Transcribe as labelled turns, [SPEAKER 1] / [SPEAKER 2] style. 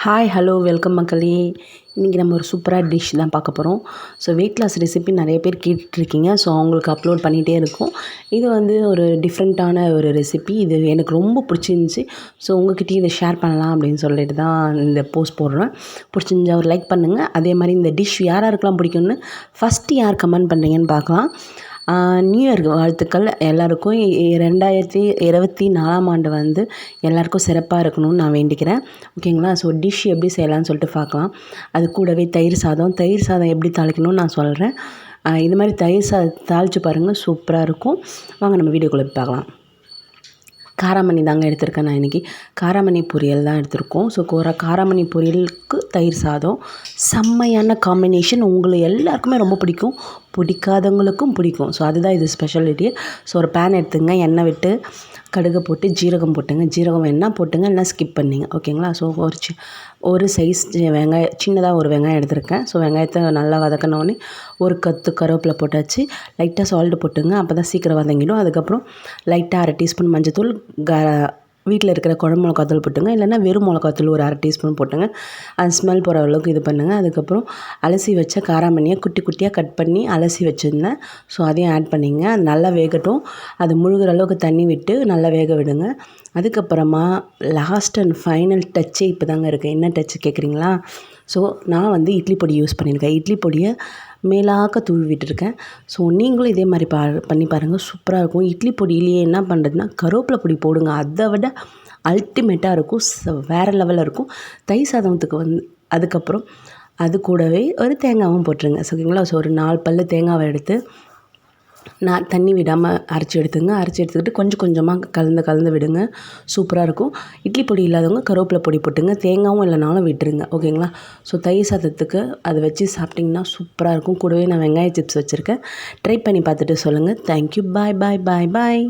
[SPEAKER 1] Hi hello welcome மக்களே. இன்றைக்கி நம்ம ஒரு சூப்பராக டிஷ் தான் பார்க்க போகிறோம். ஸோ வெயிட் லாஸ் ரெசிபி நிறைய பேர் கேட்டுட்ருக்கீங்க. ஸோ அவங்களுக்கு அப்லோட் பண்ணிகிட்டே இருக்கும். இது வந்து ஒரு டிஃப்ரெண்ட்டான ஒரு ரெசிபி. இது எனக்கு ரொம்ப பிடிச்சிருந்துச்சி. ஸோ உங்கள்கிட்டயும் இதை ஷேர் பண்ணலாம் அப்படின்னு சொல்லிட்டு தான் இந்த போஸ்ட் போடுறேன். பிடிச்சிருந்தா ஒரு லைக் பண்ணுங்கள். அதே மாதிரி இந்த டிஷ் யாராருக்கெல்லாம் பிடிக்கும்னு ஃபஸ்ட்டு யார் கமெண்ட் பண்ணுறீங்கன்னு பார்க்கலாம். நியூ இயர் வாழ்த்துக்கள் எல்லாருக்கும். 2024ஆம் ஆண்டு வந்து எல்லாருக்கும் சிறப்பாக இருக்கணும்னு நான் வேண்டிக்கிறேன். ஓகேங்களா? ஸோ டிஷ் எப்படி செய்யலாம்னு சொல்லிட்டு பார்க்கலாம். அது கூடவே தயிர் சாதம் எப்படி தாளிக்கணும்னு நான் சொல்கிறேன். இது மாதிரி தயிர் தாளித்து பாருங்கள், சூப்பராக இருக்கும். வாங்க நம்ம வீடியோக்குள்ளே பார்க்கலாம். காராமணி தாங்க எடுத்திருக்கேன் நான் இன்றைக்கி. காராமணி பொரியல் தான் எடுத்திருக்கோம். ஸோ காராமணி பொரியலுக்கு தயிர் சாதம் செம்மையான காம்பினேஷன். உங்களுக்கு எல்லாருக்குமே ரொம்ப பிடிக்கும், பிடிக்காதவங்களுக்கும் பிடிக்கும். ஸோ அதுதான் இது ஸ்பெஷாலிட்டி. ஸோ ஒரு பேன் எடுத்துங்க, எண்ணெய் விட்டு கடுகு போட்டு ஜீரகம் போட்டுங்க. ஜீரகம் வேணால் போட்டுங்க, இல்லைனா ஸ்கிப் பண்ணிங்க. ஓகேங்களா? ஸோ ஒரு சைஸ் சின்னதாக ஒரு வெங்காயம் எடுத்திருக்கேன். ஸோ வெங்காயத்தை நல்லா வதக்கினோடனே ஒரு கத்து கருவேப்பிலை போட்டாச்சு. லைட்டாக சால்ட்டு போட்டுங்க, அப்போ தான் சீக்கிரம் வதங்கிடும். அதுக்கப்புறம் லைட்டாக 1/2 டீஸ்பூன் மஞ்சத்தூள், வீட்டில் இருக்கிற குழம்பு மிளகாத்தூள் போட்டுங்க, இல்லைன்னா வெறும் மிளகாத்தூள் ஒரு 1/2 டீஸ்பூன் போட்டுங்க. அது ஸ்மெல் போகிற அளவுக்கு இது பண்ணுங்கள். அதுக்கப்புறம் அலசி வச்ச காராமணியை குட்டி குட்டியாக கட் பண்ணி அலசி வச்சுருந்தேன். ஸோ அதையும் ஆட் பண்ணிங்க. அது நல்லா வேகட்டும். அது முழுகிற அளவுக்கு தண்ணி விட்டு நல்லா வேக விடுங்க. அதுக்கப்புறமா லாஸ்ட் அண்ட் ஃபைனல் டச்சே இப்போ தாங்க இருக்குது. என்ன டச்சு கேட்குறீங்களா? ஸோ நான் வந்து இட்லி பொடி யூஸ் பண்ணியிருக்கேன். இட்லி பொடியை மேலாக்க தூவி விட்டுருக்கேன். ஸோ நீங்களும் இதே மாதிரி பண்ணி பாருங்கள், சூப்பராக இருக்கும். இட்லி பொடியிலேயே என்ன பண்ணுறதுன்னா கருவேப்பிலை பொடி போடுங்க. அதை விட அல்டிமேட்டாக இருக்கும், வேறு லெவலில் இருக்கும். தயிர் சாதத்துக்கு வந்து அதுக்கப்புறம் அது கூடவே ஒரு தேங்காவும் போட்டுருங்க. ஓகேங்களா? ஸோ ஒரு 4 பல் தேங்காவை எடுத்து நான் தண்ணி விடாமல் அரைச்சி எடுத்துக்கிட்டு கொஞ்சம் கொஞ்சமாக கலந்து விடுங்க. சூப்பராக இருக்கும். இட்லி பொடி இல்லாதவங்க கருவேப்பிலை பொடி போட்டுங்க. தேங்காயும் இல்லைனாலும் விட்டுருங்க. ஓகேங்களா? ஸோ தயிர் சாதத்துக்கு அதை வச்சு சாப்பிட்டிங்கன்னா சூப்பராக இருக்கும். கூடவே நான் வெங்காய சிப்ஸ் வச்சுருக்கேன். ட்ரை பண்ணி பார்த்துட்டு சொல்லுங்கள். தேங்க்யூ. பாய் பாய் பாய் பாய்.